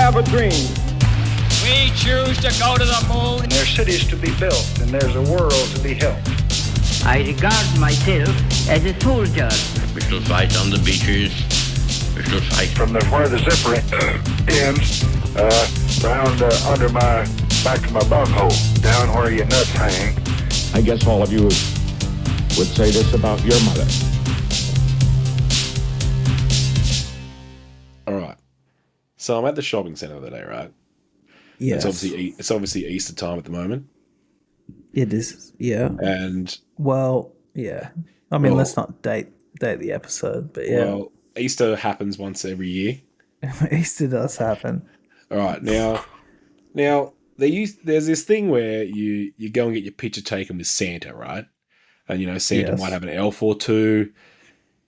have a dream. We choose to go to the moon. And there's cities to be built, and there's a world to be helped. I regard myself as a soldier. We shall fight on the beaches. We shall fight from where the zipper ends, round under my back to my bunghole, down where your nuts hang. I guess all of you would say this about your mother. All right. So I'm at the shopping centre today, right? Yes. It's obviously Easter time at the moment. It is, yeah. And well, yeah. I mean, let's not date the episode, but yeah. Well, Easter happens once every year. Easter does happen. All right. Now there's this thing where you go and get your picture taken with Santa, right? And Santa might have an elf or two.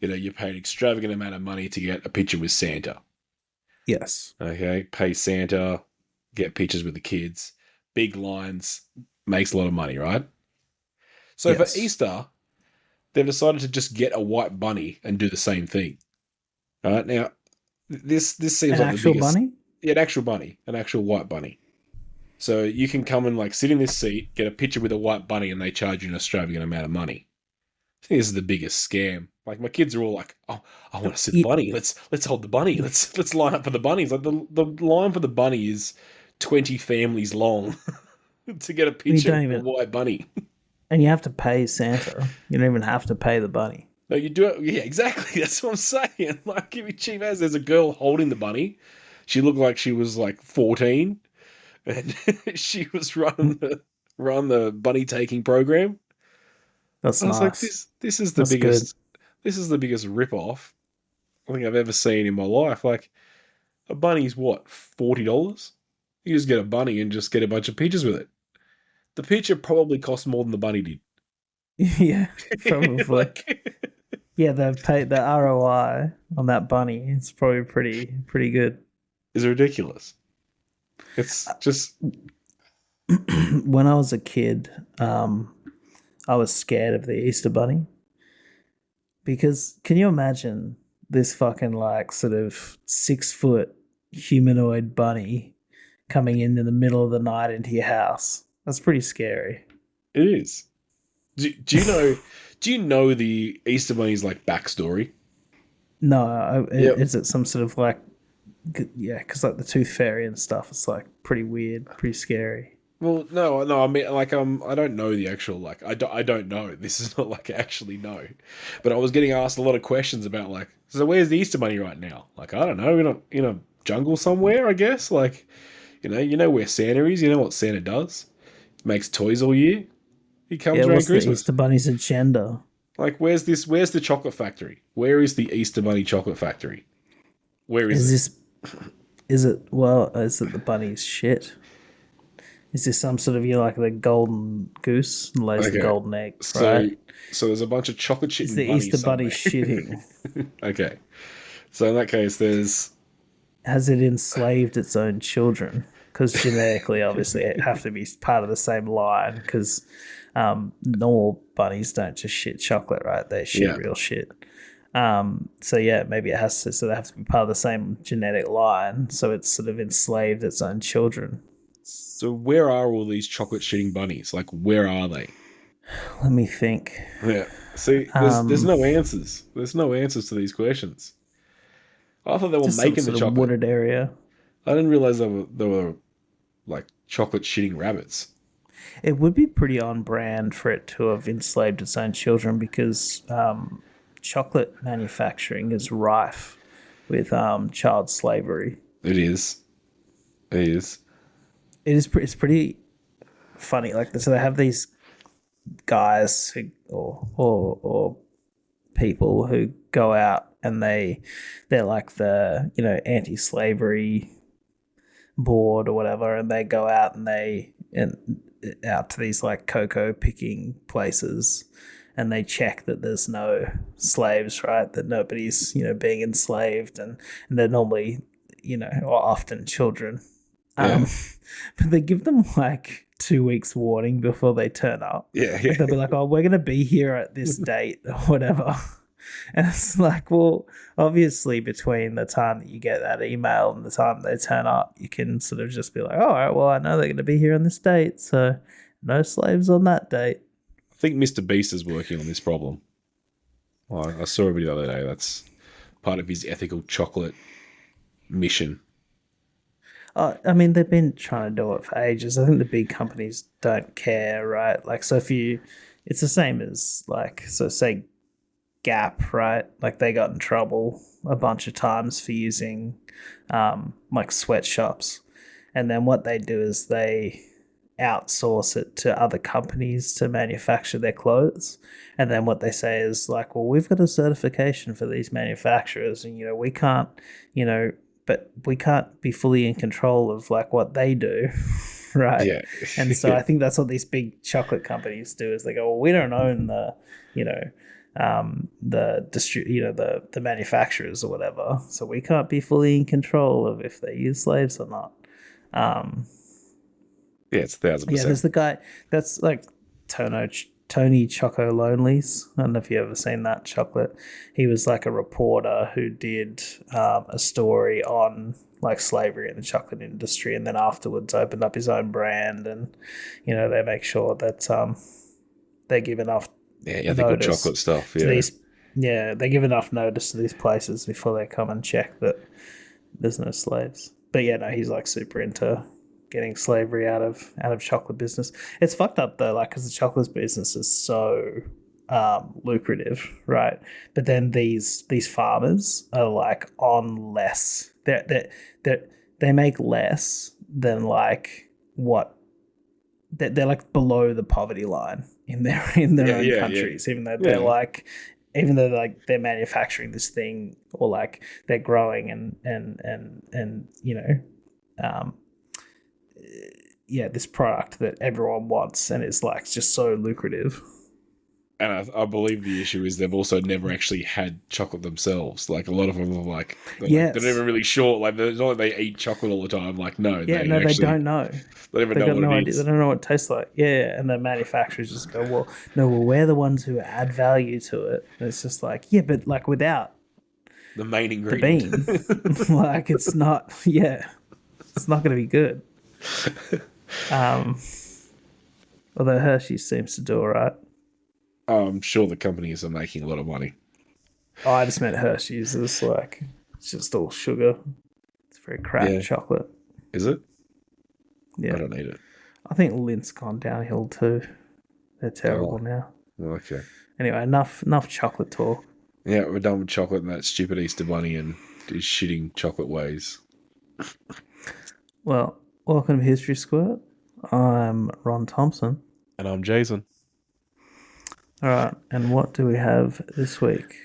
You pay an extravagant amount of money to get a picture with Santa. Yes. Okay. Pay Santa, get pictures with the kids. Big lines, makes a lot of money, right? So for Easter, they've decided to just get a white bunny and do the same thing. All right. Now, this seems like the biggest bunny? Yeah, an actual bunny, an actual white bunny. So you can come and sit in this seat, get a picture with a white bunny, and they charge you an extravagant amount of money. I think this is the biggest scam. My kids are all like, "Oh, I want to see the bunny. Let's hold the bunny. Let's line up for the bunnies." Like the line for the bunny is 20 families long to get a picture of a white bunny. And you have to pay Santa. You don't even have to pay the bunny. No, you do it. Yeah, exactly. That's what I'm saying. Give me cheap as. There's a girl holding the bunny. She looked like she was 14. And she was run the bunny taking program. That's nice. Like, this is the biggest. Good. This is the biggest rip-off I think I've ever seen in my life. A bunny's what, $40? You just get a bunny and just get a bunch of pictures with it. The picture probably cost more than the bunny did. Yeah, probably. Yeah, they've paid the ROI on that bunny. It's probably pretty good. It's ridiculous. It's just when I was a kid, I was scared of the Easter bunny because can you imagine this fucking sort of 6-foot humanoid bunny coming in the middle of the night into your house? That's pretty scary. It is. Do you know the Easter bunny's backstory? No, is it some sort of because the Tooth Fairy and stuff, it's pretty weird, pretty scary. Well, no, I mean, I don't know the actual, I don't know. This is not I actually know. But I was getting asked a lot of questions about, so where's the Easter bunny right now? I don't know, in a jungle somewhere, I guess. You know where Santa is, you know what Santa does. He makes toys all year. He comes around what's Christmas. The Easter bunny's agenda? Where's the chocolate factory? Where is the Easter bunny chocolate factory? Where is this? Is it the bunny's shit? Is this some sort of the golden goose and lays the golden egg, right? So there's a bunch of chocolate shitting bunnies. Bunnies Is the Easter bunny shitting? Okay. So in that case, has it enslaved its own children? Because genetically, obviously, it have to be part of the same line. Because normal bunnies don't just shit chocolate, right? They shit real shit. So yeah, maybe it has to. So they have to be part of the same genetic line. So it's sort of enslaved its own children. So where are all these chocolate shitting bunnies? Where are they? Let me think. Yeah. See, there's no answers. There's no answers to these questions. I thought they were making the chocolate. Wooded area. I didn't realize they were chocolate shitting rabbits. It would be pretty on brand for it to have enslaved its own children because chocolate manufacturing is rife with child slavery. It is. It's pretty funny. So they have these guys or people who go out and they're the anti-slavery board or whatever, and they go out and out to these cocoa picking places, and they check that there's no slaves, right? That nobody's being enslaved, and they're normally or often children. Yeah. But they give them 2 weeks warning before they turn up. Yeah. They'll be oh, we're going to be here at this date or whatever. And it's like, well, obviously between the time that you get that email and the time they turn up, you can sort of just be like, oh, all right, well, I know they're going to be here on this date, so no slaves on that date. I think Mr. Beast is working on this problem. Well, I saw a video the other day. That's part of his ethical chocolate mission. I mean, they've been trying to do it for ages. I think the big companies don't care, right? Like, so it's the same as like, so say Gap, right? Like they got in trouble a bunch of times for using like sweatshops. And then what they do is they outsource it to other companies to manufacture their clothes. And then what they say is like, well, we've got a certification for these manufacturers and, we can't, but we can't be fully in control of like what they do. Right. Yeah. And so I think that's what these big chocolate companies do is they go, well, we don't own the manufacturers or whatever. So we can't be fully in control of if they use slaves or not. Yeah, it's 1,000%. Yeah, there's the guy that's like Tony Choco Lonely's. I don't know if you've ever seen that chocolate. He was like a reporter who did a story on like slavery in the chocolate industry, and then afterwards opened up his own brand, and they make sure that they give enough ethical chocolate stuff. Yeah, they give enough notice to these places before they come and check that there's no slaves. But yeah, no, he's like super into getting slavery out of chocolate business. It's fucked up though, like because the chocolate business is so lucrative, right? But then these farmers are like on less. They make less than like what they're like below the poverty line in their own countries, even though they're like. Even though like they're manufacturing this thing or like they're growing and this product that everyone wants and it's like just so lucrative. And I believe the issue is they've also never actually had chocolate themselves. Like a lot of them are like, they're never really sure. Like it's not like they eat chocolate all the time. Like they don't know. They never know what it is. They don't know what it tastes like. Yeah, and the manufacturers just go, well, we're the ones who add value to it. And it's just like, yeah, but like without the main ingredient, the bean, like it's not. Yeah, it's not going to be good. Although Hershey's seems to do all right. I'm sure the companies are making a lot of money. Oh, I just meant Hershey's. It's like it's just all sugar. It's very crap chocolate. Is it? Yeah, I don't need it. I think Lint's gone downhill too. They're terrible now. Okay. Anyway, enough chocolate talk. Yeah, we're done with chocolate and that stupid Easter bunny and his shitting chocolate ways. Well, welcome to History Squirt. I'm Ron Thompson. And I'm Jason. All right, and what do we have this week?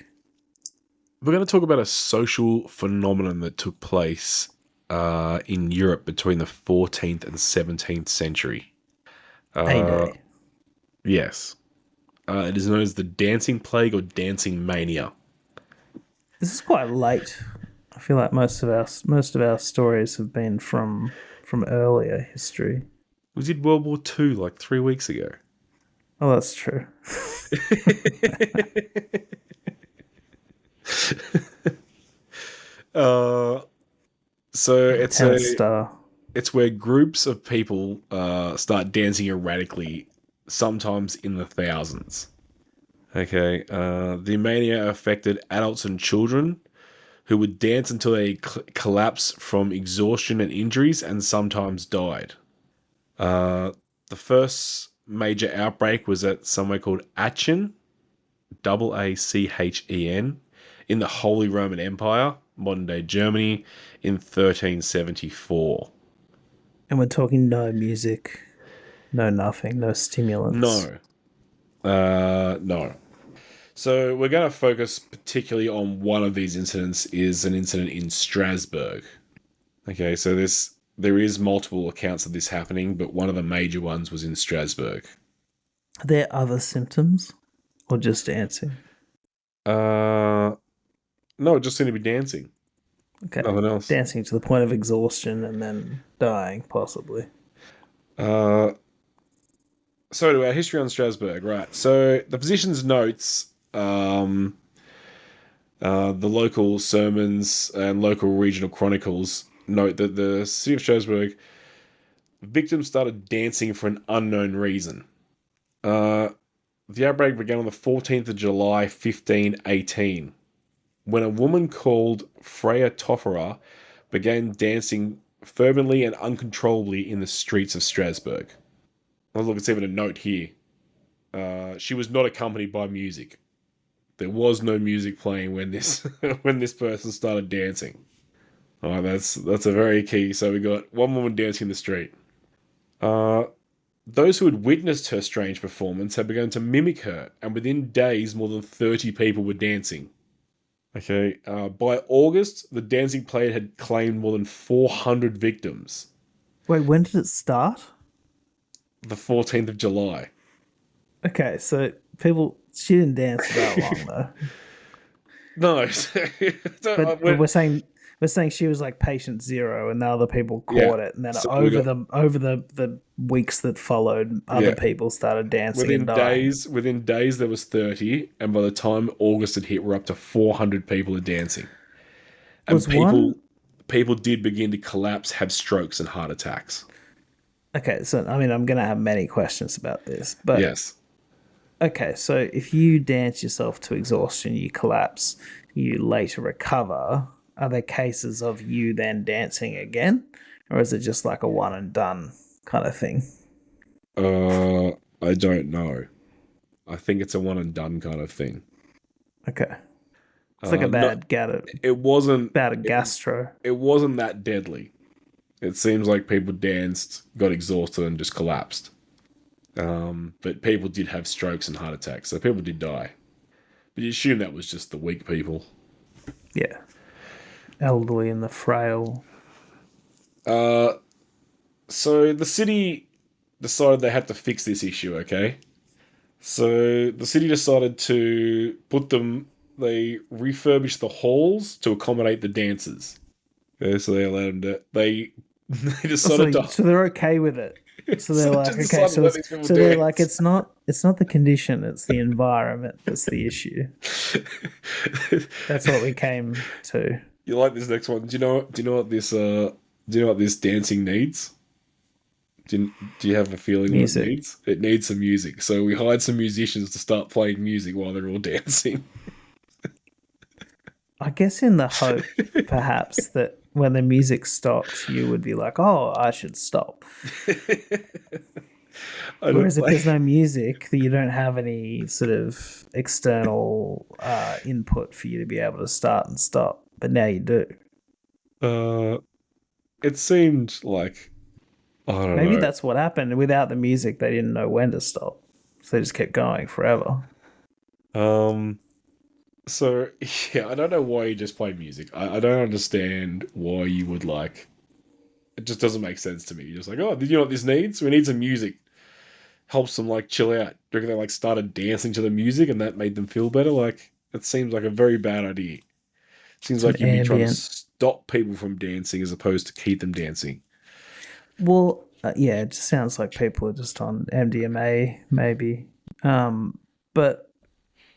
We're going to talk about a social phenomenon that took place in Europe between the 14th and 17th century. A-Day. Yes. It is known as the Dancing Plague or Dancing Mania. This is quite late. I feel like most of our stories have been from earlier history. We did World War II like 3 weeks ago. Oh, that's true. So it's where groups of people start dancing erratically, sometimes in the thousands. Okay, the mania affected adults and children who would dance until they collapse from exhaustion and injuries and sometimes died. The first major outbreak was at somewhere called Aachen, Achen, in the Holy Roman Empire, modern-day Germany, in 1374. And we're talking no music, no nothing, no stimulants. No. So we're going to focus particularly on one of these incidents is an incident in Strasbourg. Okay, so there is multiple accounts of this happening, but one of the major ones was in Strasbourg. Are there other symptoms or just dancing? No, it just seemed to be dancing. Okay. Nothing else. Dancing to the point of exhaustion and then dying, possibly. So to our history on Strasbourg, right. So the physician's notes The local sermons and local regional chronicles note that the city of Strasbourg victims started dancing for an unknown reason. The outbreak began on the 14th of July, 1518, when a woman called Freya Toffera began dancing fervently and uncontrollably in the streets of Strasbourg. Oh, look, it's even a note here. She was not accompanied by music. There was no music playing when this when this person started dancing. Oh, that's a very key. So we got one woman dancing in the street. Those who had witnessed her strange performance had begun to mimic her, and within days, more than 30 people were dancing. Okay, by August, the dancing plague had claimed more than 400 victims. Wait, when did it start? The 14th of July. Okay, so she didn't dance for that long though. No, but we're saying she was like patient zero, and the other people caught it, and then so over the weeks that followed, other people started dancing. Within days, there was 30, and by the time August had hit, we're up to 400 people are dancing. And people did begin to collapse, have strokes, and heart attacks. Okay, so I mean, I'm gonna have many questions about this, but yes. Okay, so if you dance yourself to exhaustion, you collapse, you later recover. Are there cases of you then dancing again? Or is it just like a one and done kind of thing? I don't know. I think it's a one and done kind of thing. Okay. It's like a bad gastro. It wasn't that deadly. It seems like people danced, got exhausted, and just collapsed. But people did have strokes and heart attacks, so people did die. But you assume that was just the weak people. Yeah. Elderly and the frail. So the city decided they had to fix this issue, okay? So the city decided to they refurbished the halls to accommodate the dancers. Okay, so they allowed them they decided to... So they're okay with it. So they're like, okay, so they're like, it's not the condition, it's the environment that's the issue. That's what we came to. You like this next one? Do you know what this dancing needs? Do you have a feeling what it needs? It needs some music. So we hired some musicians to start playing music while they're all dancing. I guess in the hope, perhaps, that when the music stopped, you would be like, oh, I should stop. Whereas if there's no music, you don't have any sort of external input for you to be able to start and stop. But now you do. It seemed like, I don't know. Maybe that's what happened. Without the music, they didn't know when to stop. So they just kept going forever. So, yeah, I don't know why you just play music. I don't understand why you would like... It just doesn't make sense to me. You're just like, oh, did you know what this needs? We need some music. Helps them, like, chill out. Do you reckon they, like, started dancing to the music and that made them feel better? Like, it seems like a very bad idea. It seems like you'd be trying to stop people from dancing as opposed to keep them dancing. Well, yeah, it just sounds like people are just on MDMA, maybe. But...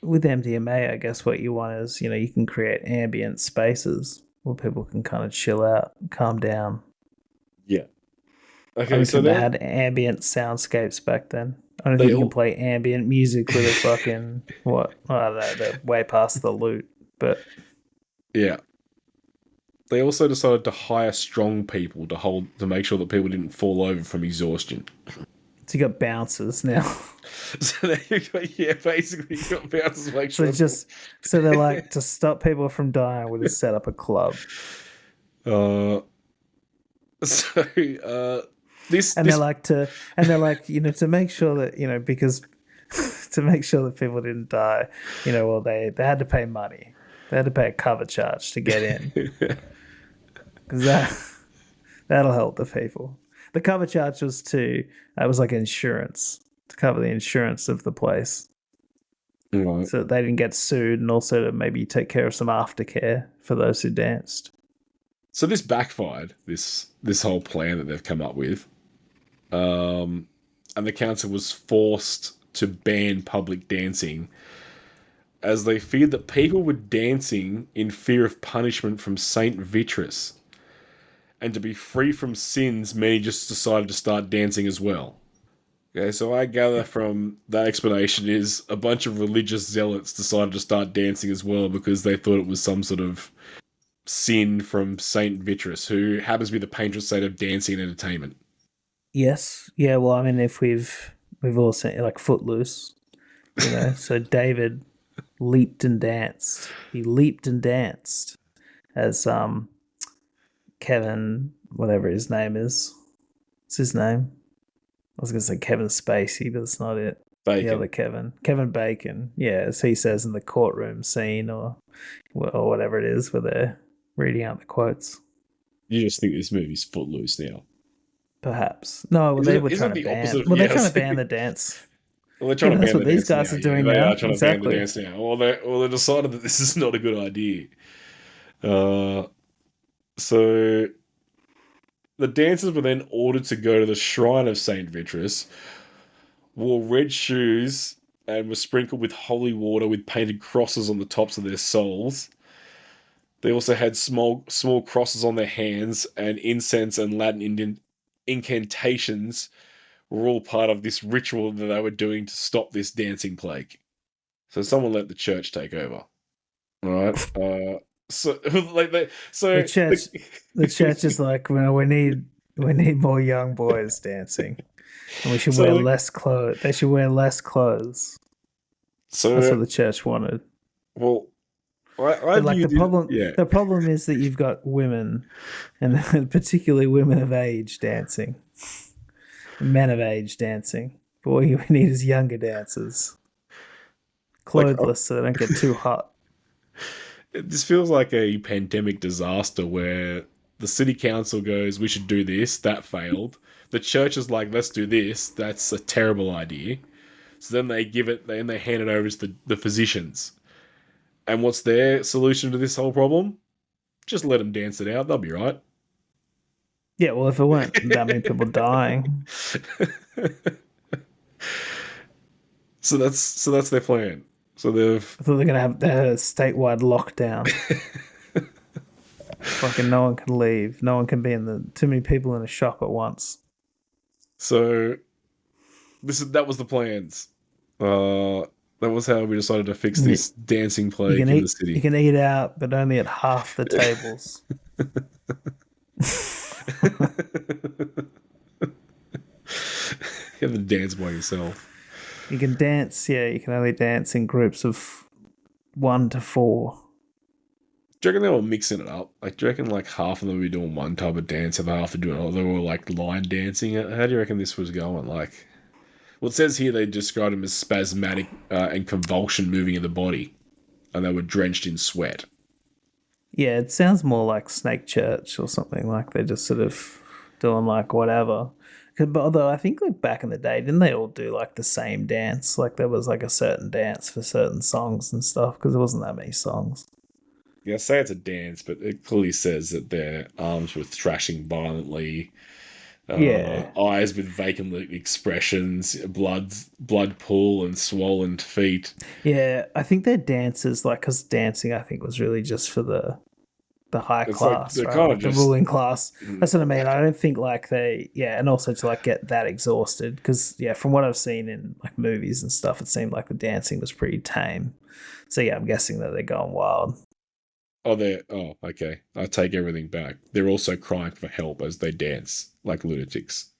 with MDMA, I guess what you want is, you can create ambient spaces where people can kind of chill out, calm down. Yeah. Okay, so they had ambient soundscapes back then. I don't think you can play ambient music with a fucking what? Oh, they're way past the loot, but yeah. They also decided to hire strong people to make sure that people didn't fall over from exhaustion. So you got bouncers now. So basically you got bouncers to make sure. So they're like, to stop people from dying, we'll just set up a club. They're like to make sure that because to make sure that people didn't die, well they had to pay money. They had to pay a cover charge to get in, because that'll help the people. The cover charge was like insurance, to cover the insurance of the place. Right. So that they didn't get sued, and also to maybe take care of some aftercare for those who danced. So this backfired, this whole plan that they've come up with. And the council was forced to ban public dancing as they feared that people were dancing in fear of punishment from Saint Vitrus. And to be free from sins, many just decided to start dancing as well. Okay, so I gather from that explanation is a bunch of religious zealots decided to start dancing as well because they thought it was some sort of sin from Saint Vitrus, who happens to be the patron saint of dancing and entertainment. Yes. Yeah, well, I mean, if we've all seen, like, Footloose, you know, so David leaped and danced. He leaped and danced as Kevin, whatever his name is. What's his name? I was going to say Kevin Spacey, but that's not it. Bacon. The other Kevin Bacon. Yeah, as he says in the courtroom scene or whatever it is where they're reading out the quotes. You just think this movie's Footloose now. Perhaps. No, they were trying to ban. Well, they're trying to ban the dance. Well, they're trying to ban that's what the these dance guys now. are doing They now. are trying to ban the dance now. Well, they decided that this is not a good idea. So the dancers were then ordered to go to the shrine of Saint Vitrus, wore red shoes, and were sprinkled with holy water with painted crosses on the tops of their soles. They also had small crosses on their hands, and incense and Latin incantations were all part of this ritual that they were doing to stop this dancing plague. So someone let the church take over. All right. So the church is like, well, we need more young boys dancing, and we should wear less clothes. They should wear less clothes. So that's what the church wanted. Well, the problem is that you've got women, and particularly women of age dancing, men of age dancing. But what we need is younger dancers, clothless, so they don't get too hot. This feels like a pandemic disaster where the city council goes, we should do this, that failed. The church is like, let's do this, that's a terrible idea. So then they hand it over to the physicians. And what's their solution to this whole problem? Just let them dance it out, they'll be right. Yeah, well, if it weren't that many people dying. So that's their plan. So I thought they're gonna have a statewide lockdown. Fucking no one can leave. No one can be too many people in a shop at once. So that was the plans. That was how we decided to fix this dancing plague in the city. You can eat out, but only at half the tables. You have to dance by yourself. You can dance, you can only dance in groups of 1 to 4. Do you reckon they were mixing it up? Like, do you reckon like half of them would be doing one type of dance and half to do another? They were like line dancing. How do you reckon this was going? Like, well, it says here they described them as spasmodic and convulsion moving in the body, and they were drenched in sweat. Yeah, it sounds more like Snake Church or something. Like they're just sort of doing like whatever. But although I think like back in the day, didn't they all do like the same dance? Like there was like a certain dance for certain songs and stuff because there wasn't that many songs. Yeah, I say it's a dance, but it clearly says that their arms were thrashing violently. Eyes with vacant expressions, blood pool and swollen feet. Yeah, I think they're dancers, like, because dancing, I think, was really just for the high class, like, right? kind like of the just, ruling class. That's what I mean. I don't think like and also to like get that exhausted because from what I've seen in like movies and stuff, it seemed like the dancing was pretty tame. So yeah, I'm guessing that they're going wild. Okay. I take everything back. They're also crying for help as they dance like lunatics.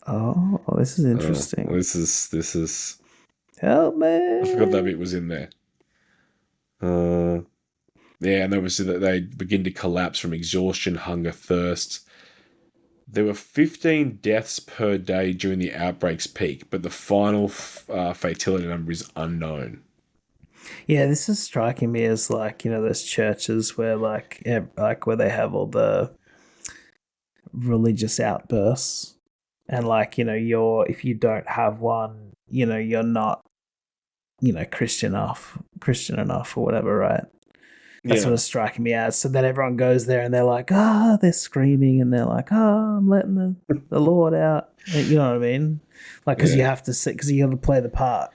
Oh, this is interesting. This is. Help me! I forgot that bit was in there. Yeah, and obviously that they begin to collapse from exhaustion, hunger, thirst. There were 15 deaths per day during the outbreak's peak, but the final fatality number is unknown. Yeah, this is striking me as like, those churches where like where they have all the religious outbursts and like, if you don't have one, you're not, Christian enough or whatever, right? That's what it's striking me as. So then everyone goes there and they're like, they're screaming and they're like, I'm letting the Lord out. You know what I mean? Like, because you have to sit, because you got to play the part.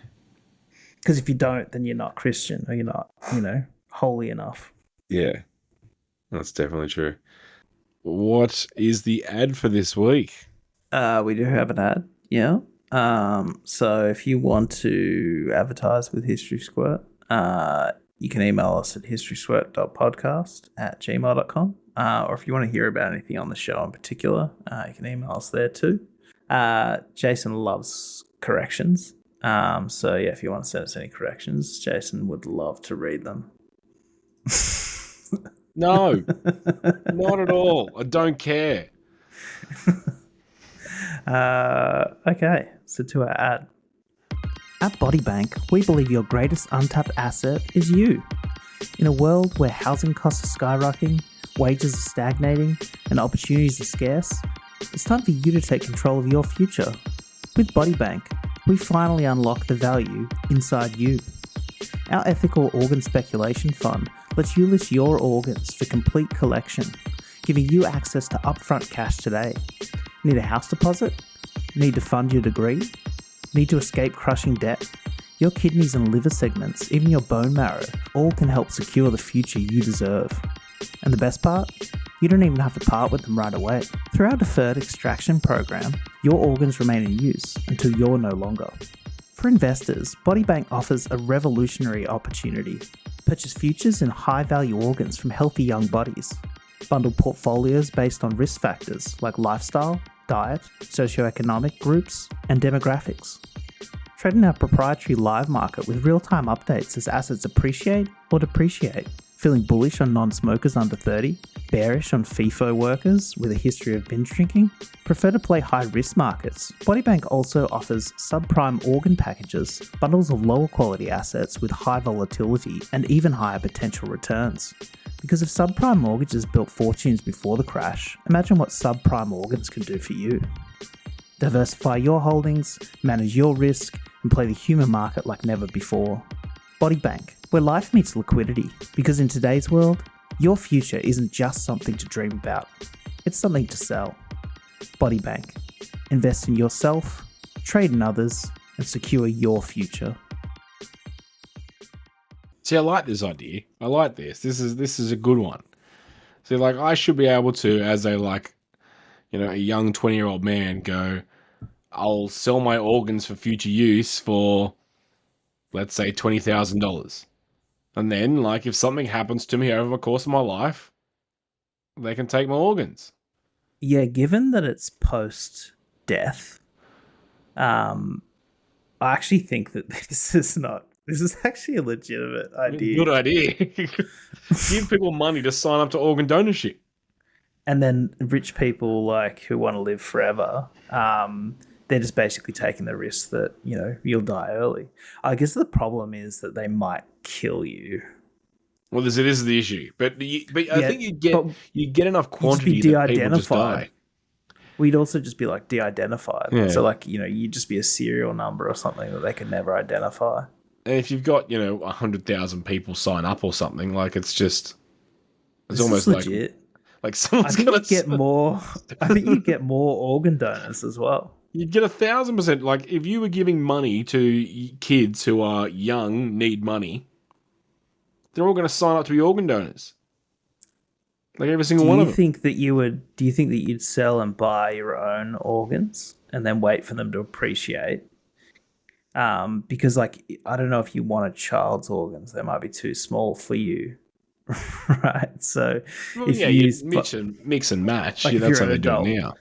Because if you don't, then you're not Christian, or you're not, holy enough. Yeah, that's definitely true. What is the ad for this week? We do have an ad, yeah. So if you want to advertise with History Squirt, you can email us at historysquirt.podcast@gmail.com. Or if you want to hear about anything on the show in particular, you can email us there too. Jason loves corrections. So yeah, if you want to send us any corrections, Jason would love to read them. No, not at all. I don't care. Okay, so to our ad. At BodyBank, we believe your greatest untapped asset is you. In a world where housing costs are skyrocketing, wages are stagnating, and opportunities are scarce, it's time for you to take control of your future. With BodyBank, we finally unlock the value inside you. Our ethical organ speculation fund lets you list your organs for complete collection, giving you access to upfront cash today. Need a house deposit? Need to fund your degree? Need to escape crushing debt? Your kidneys and liver segments, even your bone marrow, all can help secure the future you deserve. And the best part? You don't even have to part with them right away. Through our deferred extraction program, your organs remain in use until you're no longer. For investors, BodyBank offers a revolutionary opportunity. Purchase futures in high-value organs from healthy young bodies. Bundle portfolios based on risk factors like lifestyle, diet, socioeconomic groups, and demographics. Trade in our proprietary live market with real-time updates as assets appreciate or depreciate. Feeling bullish on non-smokers under 30? Bearish on FIFO workers with a history of binge drinking? Prefer to play high-risk markets? BodyBank also offers subprime organ packages, bundles of lower quality assets with high volatility and even higher potential returns. Because if subprime mortgages built fortunes before the crash, imagine what subprime organs can do for you. Diversify your holdings, manage your risk, and play the human market like never before. BodyBank, where life meets liquidity, because in today's world, your future isn't just something to dream about, it's something to sell. BodyBank. Invest in yourself, trade in others, and secure your future. See, I like this idea. I like this. This is a good one. See, like, I should be able to, as a young 20-year-old man, go, I'll sell my organs for future use for, let's say, $20,000. And then, like, if something happens to me over the course of my life, they can take my organs. Yeah, given that it's post-death, I actually think that this is actually a legitimate idea. Good idea. Give people money to sign up to organ donorship. And then rich people, like, who want to live forever, they're just basically taking the risk that, you'll die early. I guess the problem is that they might kill you. Well, this is the issue. But I think you get enough quantity that people just die. We'd also just be, like, de-identified. Yeah. So, like, you'd just be a serial number or something that they could never identify. And if you've got, 100,000 people sign up or something, like, it's almost legit. Like someone's I going to get more. I think you'd get more organ donors as well. You'd get 1,000%. Like, if you were giving money to kids who are young, need money, they're all going to sign up to be organ donors. Like, every single one of them. Do you think that you'd sell and buy your own organs and then wait for them to appreciate? Because, like, I don't know if you want a child's organs; they might be too small for you. Right, so if you mix and match, like that's how they do it now.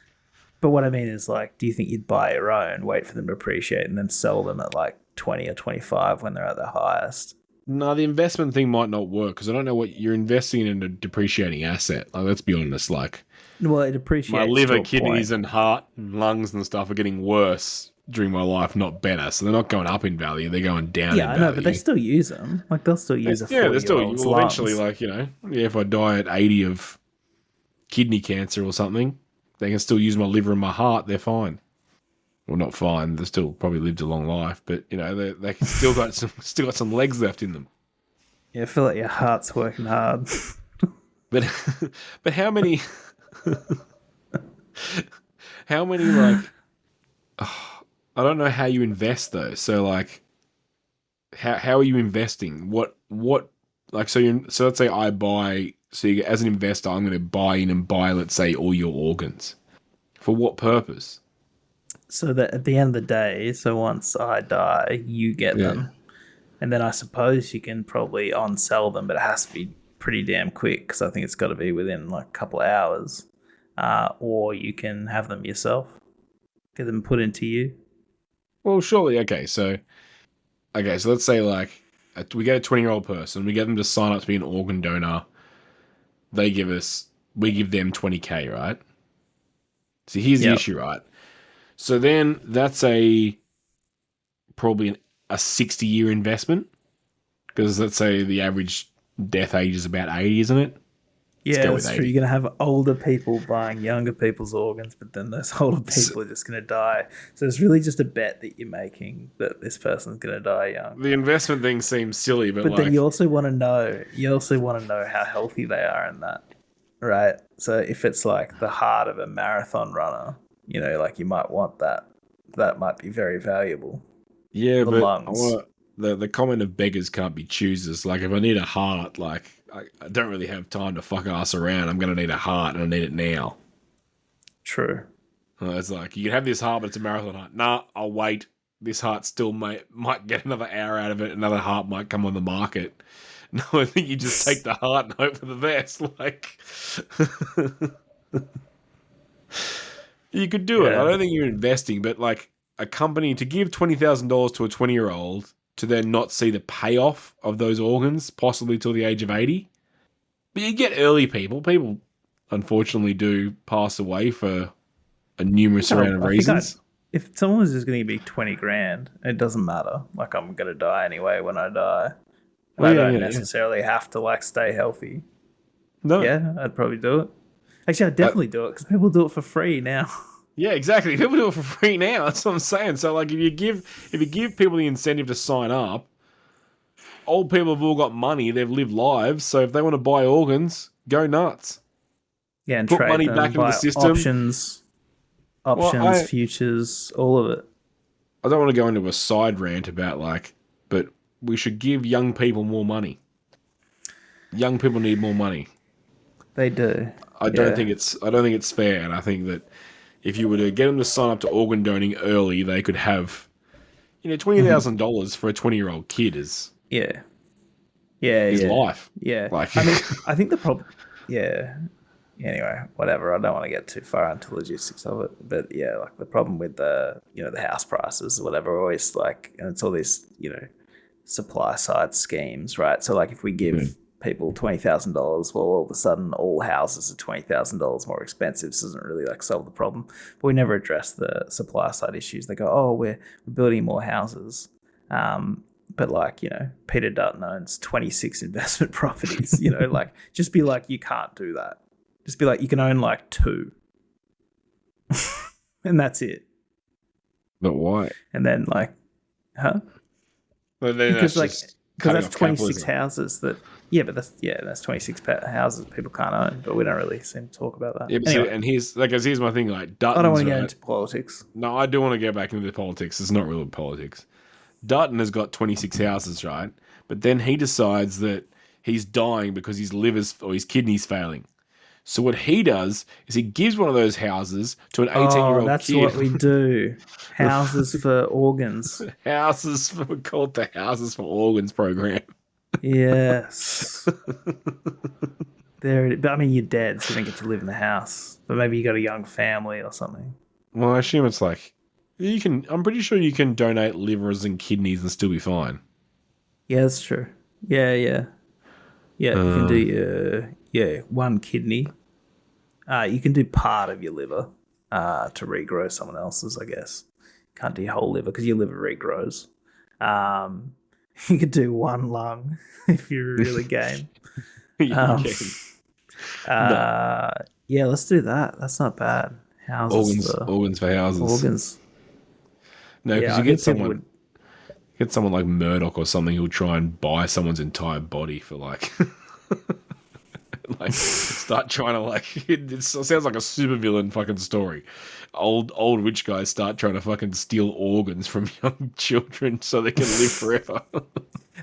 But what I mean is, like, do you think you'd buy your own, wait for them to appreciate, and then sell them at like 20 or 25 when they're at their highest? No, the investment thing might not work because I don't know what you're investing in a depreciating asset. Like, let's be honest, like, well, it appreciates. My liver, kidneys, and heart, and lungs and stuff are getting worse during my life, not better. So they're not going up in value; they're going down. Yeah, I know, but they still use them. Like, they'll still use they're still eventually, like, if I die at 80 of kidney cancer or something, they can still use my liver and my heart. They're fine. Well, not fine. They still probably lived a long life, but they still got some legs left in them. Yeah, I feel like your heart's working hard. But how many? How many, like? I don't know how you invest though. So, like, how are you investing? What like so let's say I buy, so you, as an investor, I'm going to buy in and buy, let's say, all your organs. For what purpose? So that at the end of the day, so once I die, you get them. And then I suppose you can probably on-sell them, but it has to be pretty damn quick because I think it's got to be within like a couple of hours. Or you can have them yourself, get them put into you. Well, surely, okay, so let's say like we get a 20-year-old person, we get them to sign up to be an organ donor. We give them 20K, right? So here's the issue, right? So then that's probably a 60-year investment, because let's say the average death age is about 80, isn't it? Yeah, that's true. You're going to have older people buying younger people's organs, but then those older people are just going to die. So it's really just a bet that you're making that this person's going to die young. The investment thing seems silly, but then you also want to know. You also want to know how healthy they are in that, right? So if it's like the heart of a marathon runner, you know, like you might want that. That might be very valuable. Yeah, the but lungs. The comment of beggars can't be choosers. Like if I need a heart, like I don't really have time to fuck ass around. I'm going to need a heart, and I need it now. True. It's like, you can have this heart, but it's a marathon heart. Nah, I'll wait. This heart still might get another hour out of it. Another heart might come on the market. No, I think you just take the heart and hope for the best. Like, you could do it. I don't think you're investing, but like a company to give $20,000 to a 20-year-old to then not see the payoff of those organs, possibly till the age of 80. But you get early people. People, unfortunately, do pass away for a numerous amount of reasons. If someone was just going to give me 20 grand, it doesn't matter. Like, I'm going to die anyway when I die. And I don't necessarily have to, like, stay healthy. No. Yeah, I'd probably do it. Actually, I'd definitely do it because people do it for free now. Yeah, exactly. People do it for free now. That's what I'm saying. So, like, if you give people the incentive to sign up, old people have all got money. They've lived lives. So if they want to buy organs, go nuts. Yeah, and put trade money them, back into the system. Options, futures, all of it. I don't want to go into a side rant about but we should give young people more money. Young people need more money. They do. I don't think it's fair, and I think that if you were to get them to sign up to organ donating early, they could have, $20,000 for a 20-year-old kid is life. Yeah. Like, I mean, I think the problem. Yeah. Anyway, whatever. I don't want to get too far into logistics of it, but yeah, like the problem with the house prices or whatever, always like, and it's all these supply side schemes, right? So like if we give people $20,000, well, all of a sudden all houses are $20,000 more expensive. So it doesn't really like solve the problem. But we never address the supply side issues. They go, oh, we're building more houses. But like, Peter Dutton owns 26 investment properties, like just be like, you can't do that. Just be like, you can own like 2. And that's it. But why? And then like, huh? Well, then because that's 26 houses that, that's 26 houses people can't own, but we don't really seem to talk about that. Yeah, anyway. And here's my thing, like Dutton's, I don't want to get into politics. No, I do want to get back into the politics. It's not really politics. Dutton has got 26 houses, right? But then he decides that he's dying because his liver's or his kidney's failing. So what he does is he gives one of those houses to an 18-year-old kid. That's what we do. Houses for organs. We call it the Houses for Organs program. Yes. But I mean, you're dead, so you don't get to live in the house. But maybe you got a young family or something. Well, I assume it's like I'm pretty sure you can donate livers and kidneys and still be fine. Yeah, that's true. Yeah. Yeah, you can do one kidney. You can do part of your liver to regrow someone else's, I guess. Can't do your whole liver because your liver regrows. You could do one lung if you're really game. No. Yeah, let's do that. That's not bad. Organs for houses. Organs. No, because you get someone like Murdoch or something who'll try and buy someone's entire body for like like start trying to like it sounds like a supervillain fucking story. Old rich guys start trying to fucking steal organs from young children so they can live forever.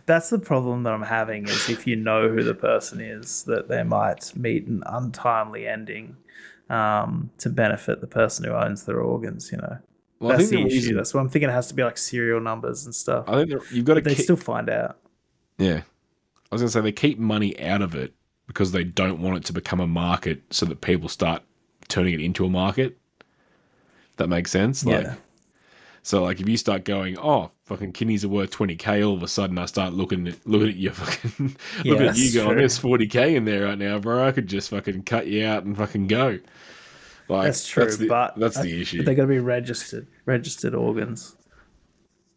That's the problem that I'm having is if you know who the person is, that they might meet an untimely ending to benefit the person who owns their organs, you know. Well, That's the issue. That's what I'm thinking. It has to be like serial numbers and stuff. I think you've got to they still find out. Yeah. I was going to say they keep money out of it because they don't want it to become a market so that people start turning it into a market. That makes sense? Like, yeah. So, like, if you start going, oh, fucking kidneys are worth 20k, all of a sudden I start looking at you fucking, looking at you going, there's 40k in there right now, bro. I could just fucking cut you out and fucking go. Like, that's true, that's the issue. But they got to be registered organs.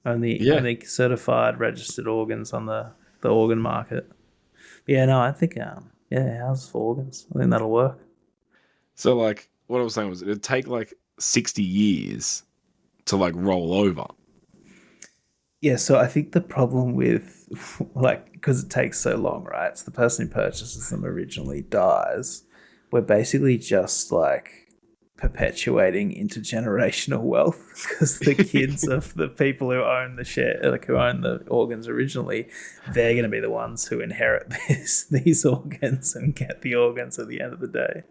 Only certified registered organs on the organ market. Yeah, no, I think, houses for organs. I think that'll work. So, like, what I was saying was it'd take, like, 60 years to, like, roll over. Yeah, so I think the problem with, like, because it takes so long, right? So the person who purchases them originally dies. We're basically just, like, perpetuating intergenerational wealth because the kids of the people who own the share, like who own the organs originally, they're going to be the ones who inherit these organs and get the organs at the end of the day.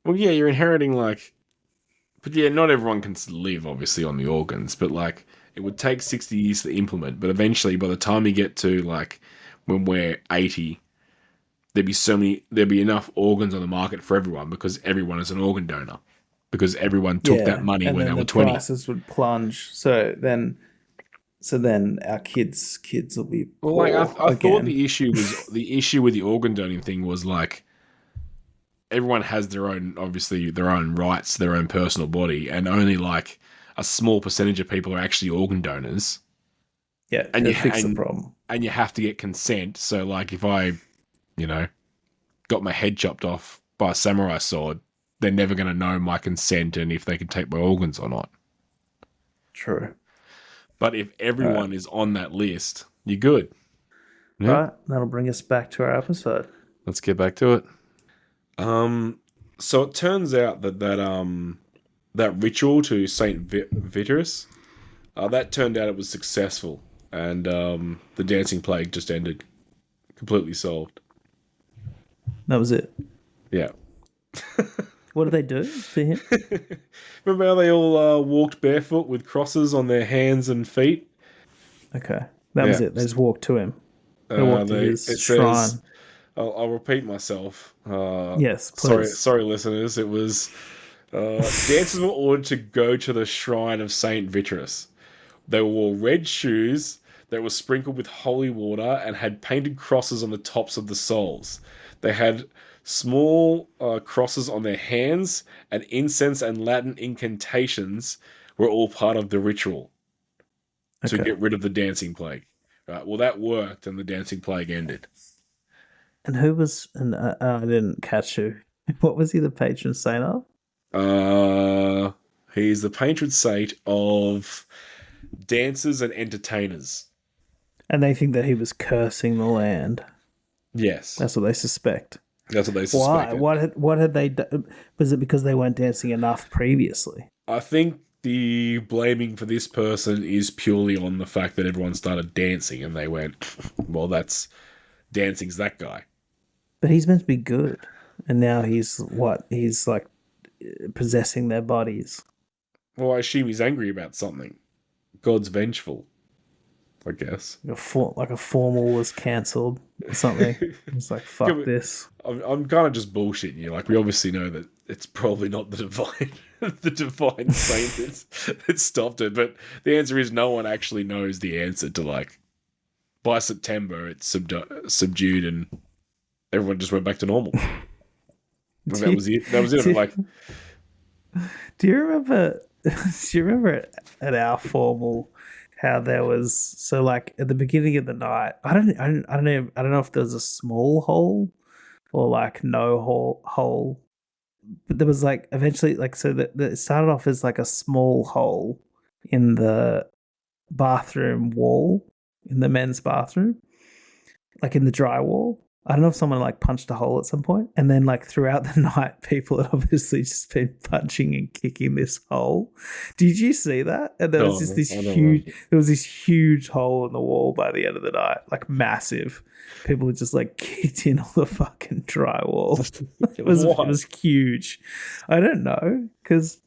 Well, yeah, you're inheriting but yeah, not everyone can live obviously on the organs, but like it would take 60 years to implement. But eventually, by the time you get to like when we're 80, there'd be enough organs on the market for everyone because everyone is an organ donor. Because everyone took that money when they were 20. Prices would plunge. So then our kids will be well. Like I thought the issue with the organ donating thing was like everyone has their own rights, their own personal body, and only like a small percentage of people are actually organ donors. Yeah, and you fix the problem, and you have to get consent. So like if I, got my head chopped off by a samurai sword, they're never going to know my consent and if they can take my organs or not. True. But if everyone is on that list, you're good. Yeah? Right. That'll bring us back to our episode. Let's get back to it. So it turns out that ritual to Saint Vitus, that turned out it was successful, and the dancing plague just ended, completely solved. That was it. Yeah. What did they do to him? Remember how they all walked barefoot with crosses on their hands and feet? Okay. That was it. They just walked to him. They walked to his shrine. I'll repeat myself. Yes, please. Sorry, listeners. It was dancers were ordered to go to the shrine of Saint Vitus. They wore red shoes that were sprinkled with holy water and had painted crosses on the tops of the soles. They had small crosses on their hands, and incense and Latin incantations were all part of the ritual to get rid of the dancing plague. Right. Well, that worked, and the dancing plague ended. And who was? And I didn't catch who. What was he the patron saint of? He's the patron saint of dancers and entertainers. And they think that he was cursing the land. Yes, that's what they suspect. That's what they suspect. Why? What had they done? Was it because they weren't dancing enough previously? I think the blaming for this person is purely on the fact that everyone started dancing and they went, well, dancing's that guy. But he's meant to be good. And now he's what? He's like possessing their bodies. Well, I assume he's angry about something. God's vengeful, I guess. Like a formal was cancelled or something. It's like, fuck this. I'm kind of just bullshitting you. Like, we obviously know that it's probably not the divine saint that stopped it. But the answer is no one actually knows the answer to, like, by September, it's subdued and everyone just went back to normal. That was it. Like, do you remember at our formal how there was, so like at the beginning of the night, I don't know if there was a small hole or like no hole, but there was like eventually like, so that it started off as like a small hole in the bathroom wall, in the men's bathroom, like in the drywall, I don't know if someone like punched a hole at some point, and then like throughout the night, people had obviously just been punching and kicking this hole. Did you see that? And there was just this huge, there was this huge hole in the wall by the end of the night, like massive. People had just like kicked in all the fucking drywall. It was huge. I don't know, because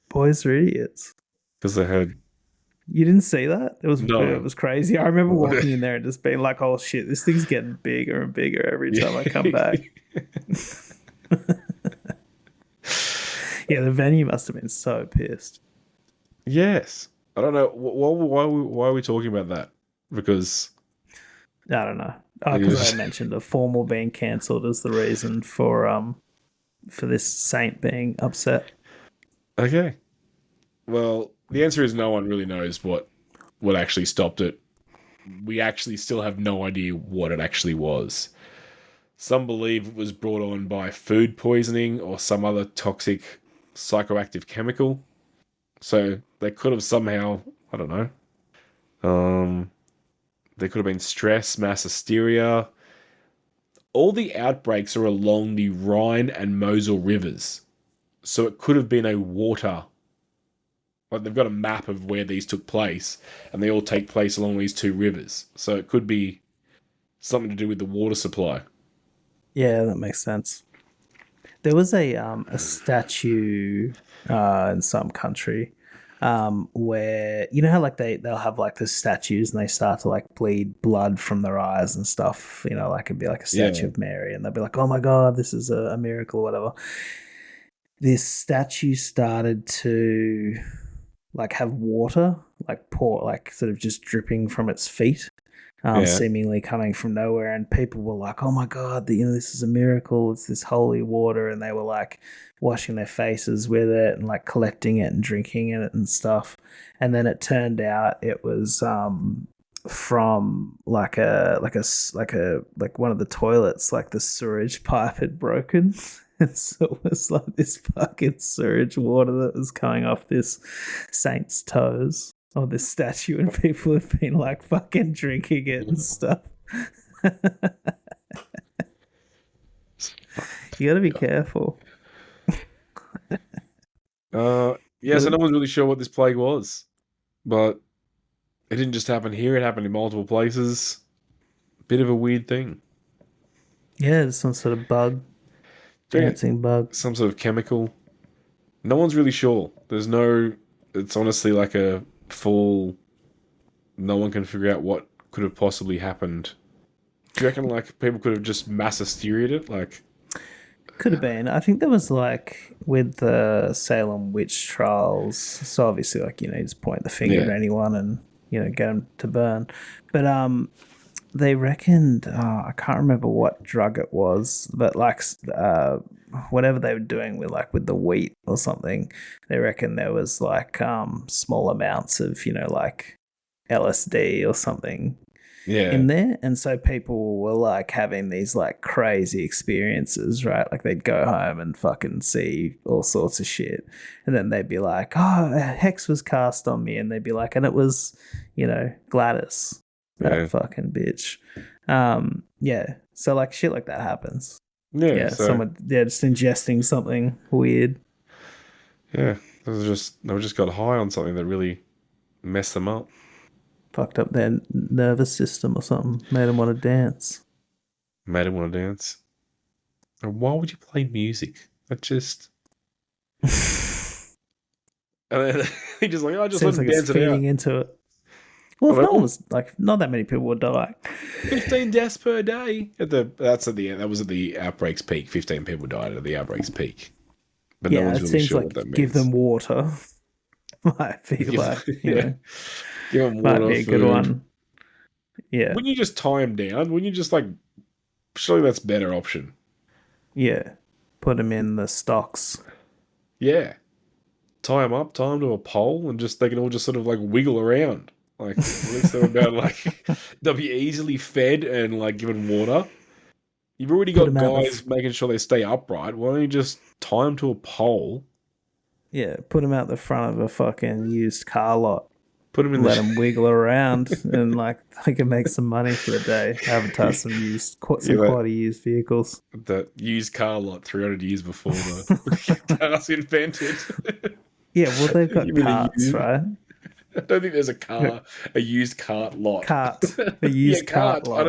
boys are idiots. Because they had. You didn't see that? It No. was crazy. I remember walking in there and just being like, "Oh shit, this thing's getting bigger and bigger every time I come back." Yeah, the venue must have been so pissed. Yes. I don't know. Why are we talking about that? Because... I don't know. Because I mentioned a formal being cancelled as the reason for this saint being upset. Okay. Well, the answer is no one really knows what actually stopped it. We actually still have no idea what it actually was. Some believe it was brought on by food poisoning or some other toxic psychoactive chemical. So they could have somehow, I don't know. There could have been stress, mass hysteria. All the outbreaks are along the Rhine and Mosel rivers. So it could have been a water. Like they've got a map of where these took place, and they all take place along these two rivers. So it could be something to do with the water supply. Yeah, that makes sense. There was a statue in some country where, you know how like they'll have like the statues and they start to like bleed blood from their eyes and stuff, you know, like it'd be like a statue of Mary, and they'll be like, "Oh my god, this is a miracle," or whatever. This statue started to like have water like pour, like sort of just dripping from its feet, seemingly coming from nowhere, and people were like, "Oh my god, this is a miracle, it's this holy water," and they were like washing their faces with it and like collecting it and drinking it and stuff. And then it turned out it was from like one of the toilets, like the sewage pipe had broken. And so it was like this fucking sewage water that was coming off this saint's toes, or this statue, and people have been like fucking drinking it and stuff. You gotta be careful. So no one's really sure what this plague was. But it didn't just happen here, it happened in multiple places. Bit of a weird thing. Yeah, there's some sort of bug. Dancing bug. Some sort of chemical. No one's really sure. It's honestly like a full... No one can figure out what could have possibly happened. Do you reckon like people could have just mass hysteria'd it? Like... Could have been. I think there was like with the Salem witch trials. So obviously, like, you just point the finger at anyone and get them to burn. But they reckoned, I can't remember what drug it was, but like whatever they were doing with the wheat or something, they reckon there was like small amounts of like LSD or something in there. And so people were like having these like crazy experiences, right? Like they'd go home and fucking see all sorts of shit, and then they'd be like, "Oh, a hex was cast on me," and they'd be like, and it was Gladys, that fucking bitch. So like shit like that happens. Someone just ingesting something weird. They just got high on something that really messed them up. Fucked up their nervous system or something. Made them want to dance. And why would you play music? That just... And then he just like, just seems let like him it's dance it feeding out. into it. Well, if no one was like, not that many people would die. 15 deaths per day. That was at the outbreak's peak. 15 people died at the outbreak's peak. But no one's really sure what that means. Give them water. Might be like, give them water, might be a good one. Yeah. Wouldn't you just tie them down? Wouldn't you just like... Surely that's a better option. Yeah. Put them in the stocks. Yeah. Tie them up, tie them to a pole, and they can all just sort of like wiggle around. Like, at least they're about like... They'll be easily fed and like given water. You've already got guys making sure they stay upright. Why don't you just tie them to a pole? Yeah, put them out the front of a fucking used car lot. Put them in let them wiggle around, and like they can make some money for the day. Advertise some quality used vehicles. the used car lot 300 years before the car's invented. Yeah, well, they've got You mean carts, right? I don't think there's a used cart lot. A used cart cart. lot.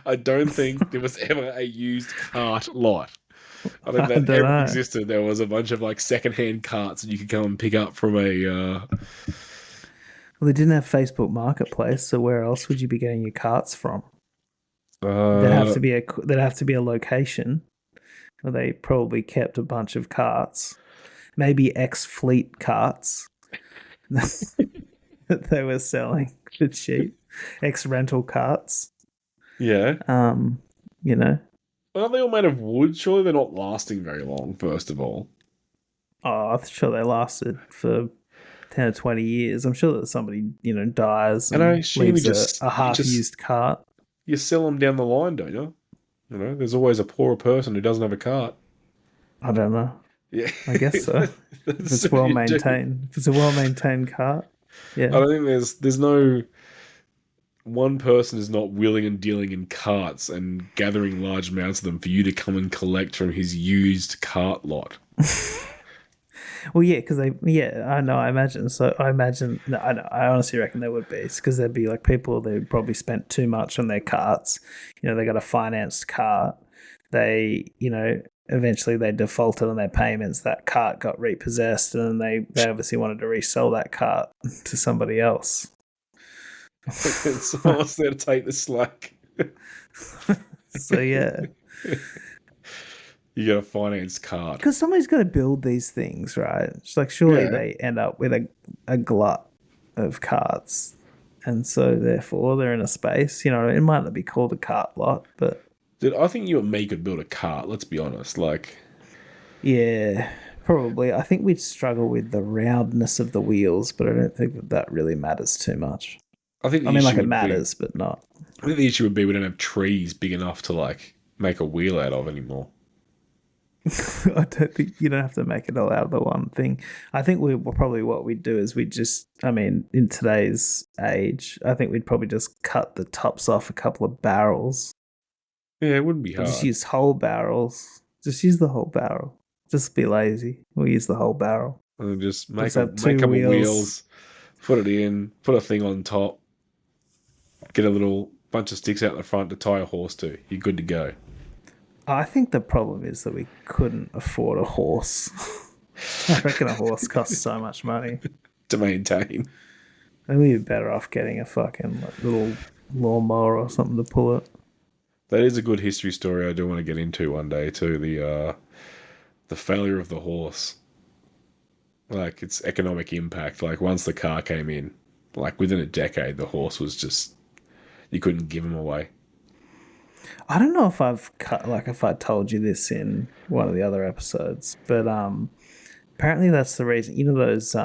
I don't think there was ever a used cart lot. I think I that don't ever know. existed. There was a bunch of like secondhand carts that you could go and pick up from a. Well, they didn't have Facebook Marketplace, so where else would you be getting your carts from? There'd have to be a location where they probably kept a bunch of carts, maybe ex-fleet carts that they were selling for cheap, ex-rental carts. Yeah. You know. Aren't they all made of wood? Surely they're not lasting very long. First of all. Oh, I'm sure they lasted for 10 or 20 years. I'm sure that somebody, dies and I assume leaves a half-used cart. You sell them down the line, don't you? You know, there's always a poorer person who doesn't have a cart. I don't know. Yeah, I guess so. If it's well maintained, if it's a well maintained cart, yeah. I don't think there's no one person is not willing and dealing in carts and gathering large amounts of them for you to come and collect from his used cart lot. Well, yeah, because I know. I imagine. So I imagine. No, I know. I honestly reckon there would be, because there'd be like people they probably spent too much on their carts. They got a financed cart. They, eventually they defaulted on their payments. That cart got repossessed, and then they obviously wanted to resell that cart to somebody else. Someone's there to take the slack. So yeah. You got a finance cart. Because somebody's got to build these things, right? It's like, surely they end up with a glut of carts. And so, therefore, they're in a space. It might not be called a cart lot, but... Dude, I think you and me could build a cart, let's be honest. Yeah, probably. I think we'd struggle with the roundness of the wheels, but I don't think that really matters too much. It matters, but not. I think the issue would be we don't have trees big enough to, make a wheel out of anymore. I don't think you don't have to make it all out of the one thing. I think what we'd do is in today's age, I think we'd probably just cut the tops off a couple of barrels. Yeah, it wouldn't be hard. Just use whole barrels. Just use the whole barrel. Just be lazy. We'll use the whole barrel. And then just make a couple wheels, put it in, put a thing on top, get a little bunch of sticks out the front to tie a horse to. You're good to go. I think the problem is that we couldn't afford a horse. I reckon a horse costs so much money to maintain. Maybe we'd be better off getting a fucking little lawnmower or something to pull it. That is a good history story I do want to get into one day too. The failure of the horse. Its economic impact. Once the car came in, within a decade, the horse was just... You couldn't give him away. I don't know if if I told you this in one of the other episodes, but apparently that's the reason. Those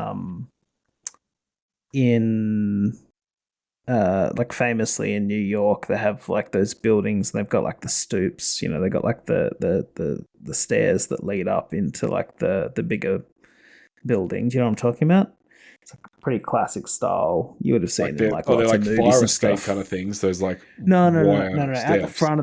famously in New York, they have those buildings and they've got the stoops. They got the stairs that lead up into the bigger building. Do you know what I'm talking about? It's a pretty classic style. You would have seen in lots of movies fire and escape stuff. kind of things. Those No. steps. At the front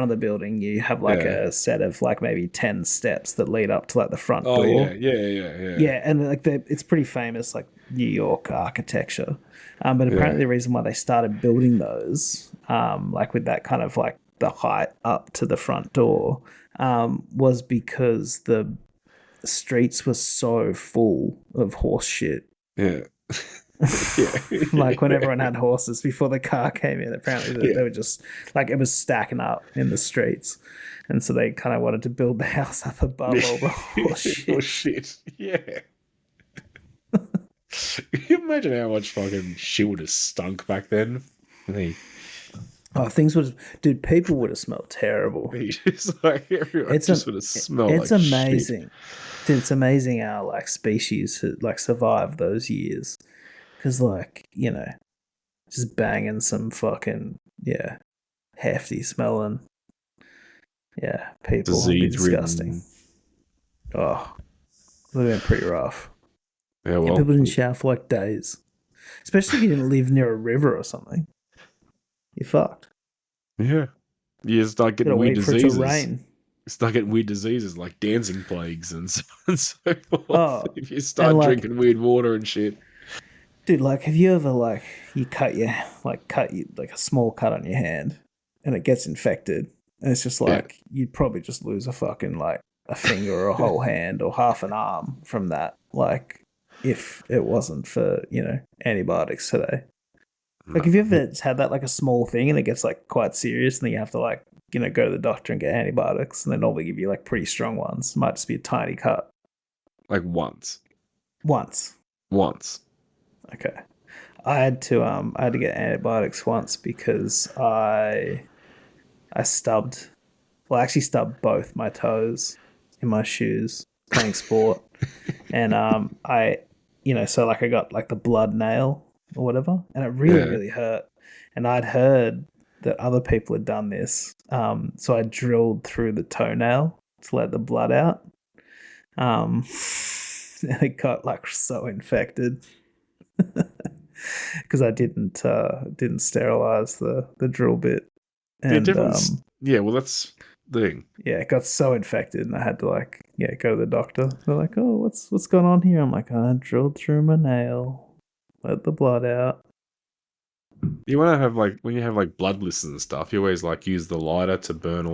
of the building, you have a set of maybe 10 steps that lead up to the front door. Yeah. Yeah, and it's pretty famous, New York architecture. But apparently the reason why they started building those, with that kind of the height up to the front door, was because the streets were so full of horse shit. Yeah. When everyone had horses before the car came in, apparently they were just it was stacking up in the streets, and so they kind of wanted to build the house up above all the horse shit. Oh shit! Yeah. Can you imagine how much fucking shit would have stunk back then? Things would have... Dude, people would have smelled terrible. Everyone just would have smelled it's amazing. Shit. Dude, it's amazing how, species survived those years. Because, just banging some fucking, hefty smelling, people would be disgusting. Oh, it would have been pretty rough. Yeah, well. People didn't shower for, days. Especially if you didn't live near a river or something. You're fucked. Yeah. You start You getting gotta weird wait for it to diseases. rain. You start getting weird diseases like dancing plagues and so on and so forth. Oh, If you start and, like, drinking weird water and shit. dude, like, have you ever, like, like, a small cut on your hand and it gets infected? And it's just like, you'd probably just lose a fucking, like, a finger or a whole hand or half an arm from that. Like, if it wasn't for, antibiotics today. Like, have you ever had that, like, a small thing and it gets, like, quite serious and then you have to, like, go to the doctor and get antibiotics and they normally give you, like, pretty strong ones. It might just be a tiny cut. Like once. Once. Okay. I had to get antibiotics once because I stubbed stubbed both my toes in my shoes playing sport. And I got like the blood nail or whatever, and it really hurt. And I'd heard that other people had done this. So I drilled through the toenail to let the blood out. And it got like so infected. Because I didn't sterilize the drill bit, and that's the thing. Yeah, it got so infected, and I had to go to the doctor. They're like, "Oh, what's going on here?" I'm like, "I drilled through my nail, let the blood out." You want to have when you have blood blisters and stuff, you always use the lighter to burn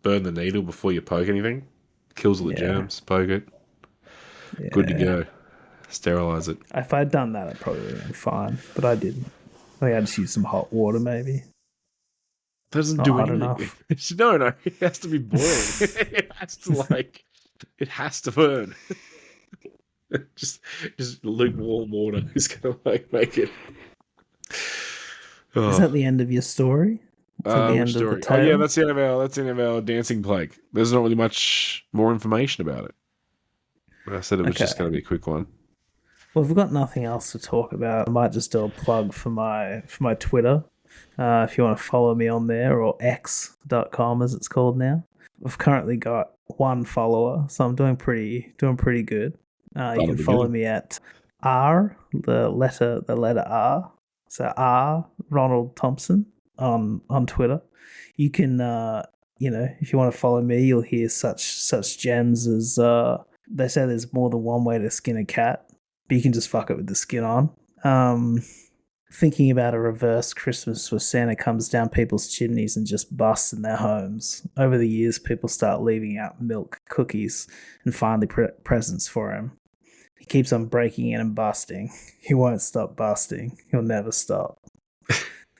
the needle before you poke anything. Kills all the germs. Poke it. Yeah. Good to go. Sterilize it. If I'd done that, I'd probably would have been fine, but I didn't. I think I just used some hot water, maybe. Doesn't do anything. Enough. No, it has to be boiling. It has to it has to burn. just lukewarm water is gonna make it. Is that the end of your story? The end of the tale? Oh yeah, that's the end of our dancing plague. There's not really much more information about it. But I said it was just going to be a quick one. Well, if we've got nothing else to talk about, I might just do a plug for my Twitter. If you want to follow me on there, or x.com as it's called now. I've currently got 1 follower, so I'm doing pretty good. You can follow me at R, the letter R. So R Ronald Thompson on Twitter. You can if you want to follow me, you'll hear such gems as they say there's more than one way to skin a cat, but you can just fuck it with the skin on. Thinking about a reverse Christmas where Santa comes down people's chimneys and just busts in their homes. Over the years, people start leaving out milk, cookies, and finally presents for him. He keeps on breaking in and busting. He won't stop busting. He'll never stop.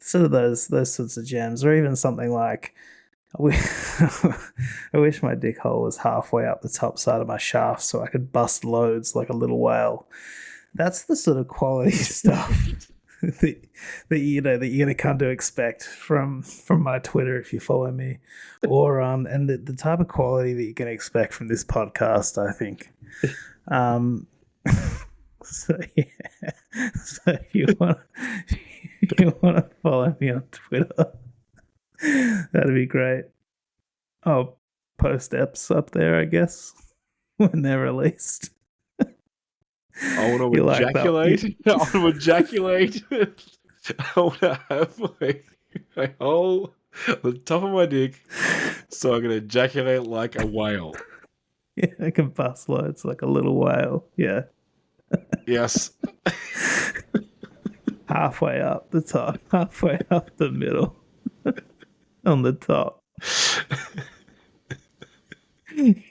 Sort of those sorts of gems, or even something like, I wish my dick hole was halfway up the top side of my shaft so I could bust loads like a little whale. That's the sort of quality stuff that you're gonna come to expect from my Twitter if you follow me, or and the type of quality that you can expect from this podcast, I think. So if you want to follow me on Twitter, that'd be great. I'll post eps up there, I guess, when they're released. I want to ejaculate. I want to ejaculate. I want to have my hole at the top of my dick, so I'm going to ejaculate like a whale. Yeah, I can bust loads like a little whale. Yeah. Yes. Halfway up the top, halfway up the middle, on the top. You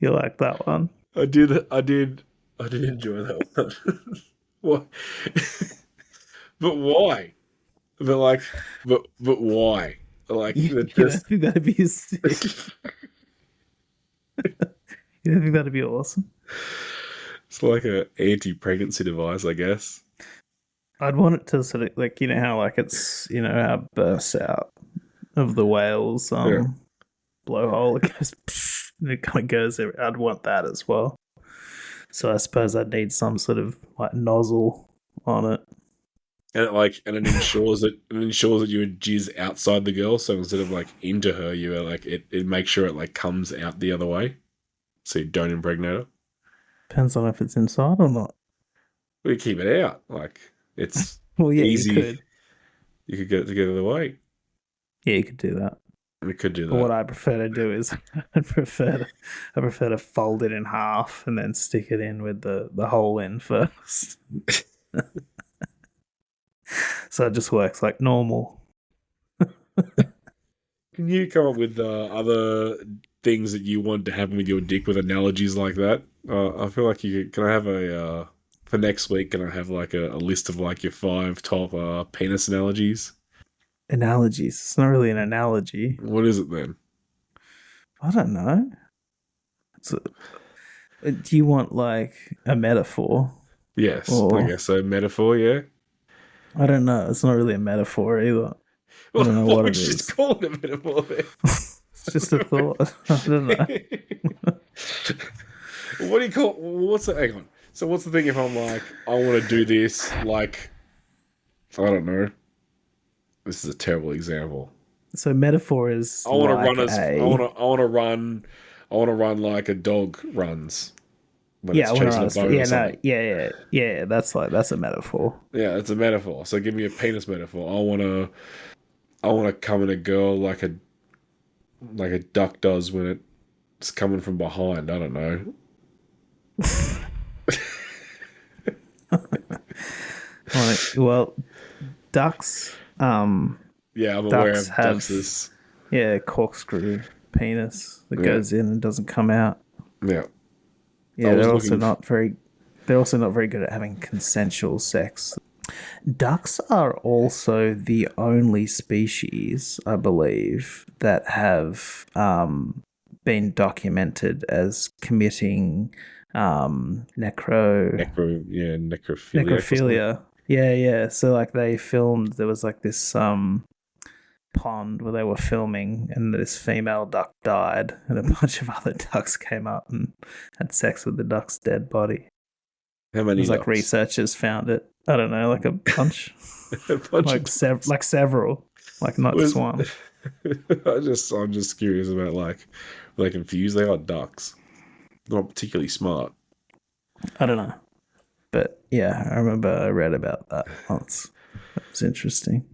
like that one? I did enjoy that one. What? But why? But why? You don't think that'd be sick? You don't think that'd be awesome? It's like an anti-pregnancy device, I guess. I'd want it to sort of how it's how it bursts out of the whale's blowhole. It goes, and it kind of goes there. I'd want that as well. So I suppose I'd need some sort of nozzle on it. And it ensures that you would jizz outside the girl, so instead of into her, you are it makes sure it comes out the other way, so you don't impregnate her. Depends on if it's inside or not. We keep it out. Like, it's Well, yeah, easy. you could. You could get it together the way. Yeah, you could do that. We could do that. But what I prefer to do is I prefer to fold it in half and then stick it in with the hole in first. So it just works like normal. Can you come up with other things that you want to happen with your dick with analogies like that? I feel like you could, can I have a for next week? Can I have like a list of like your 5 top penis analogies? Analogies. It's not really an analogy. What is it then? I don't know. Do you want like a metaphor? Yes, Or- I guess so. Metaphor, yeah. I don't know. It's not really a metaphor either. I don't know Why what would it you is. just call it a metaphor then? It's just a thought. I don't know. What do you call? What's the? Hang on. So what's the thing if I'm like, I want to do this? Like, I don't know. This is a terrible example. So metaphor is I want to like run as I want to run like a dog runs. When yeah, I want to chasing run a as bone or yeah, no, something. yeah. That's a metaphor. Yeah, it's a metaphor. So give me a penis metaphor. I want to come at a girl like a duck does when it's coming from behind. I don't know. Well, ducks. Yeah, I'm aware Ducks of have ducks. corkscrew penis that Yeah. goes in and doesn't come out. Yeah. Yeah, I was they're also looking not very. They're also not very good at having consensual sex. Ducks are also the only species, I believe, that have been documented as committing necrophilia. Necrophilia. Yeah. So like they filmed. There was like this pond where they were filming, and this female duck died, and a bunch of other ducks came up and had sex with the duck's dead body. How It many? was like ducks? researchers found it. I don't know, like a bunch, A bunch like of like several, like not just one. I'm just curious about like, are they confused? They are ducks. They're not particularly smart. I don't know, but yeah, I remember I read about that once. That was interesting.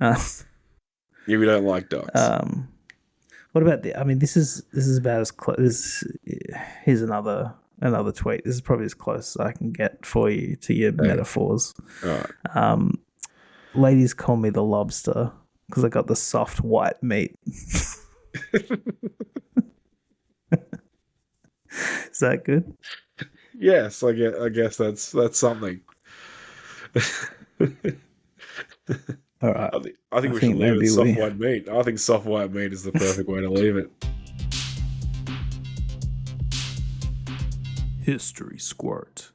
Yeah, we don't like ducks. What about the? I mean, this is about as close. Here's another tweet. This is probably as close as I can get for you to your metaphors. All right. Ladies call me the lobster because I got the soft white meat. Is that good? Yes, I guess that's something. All right. I think we should leave it maybe soft white meat. I think soft white meat is the perfect way to leave it. History Squirt.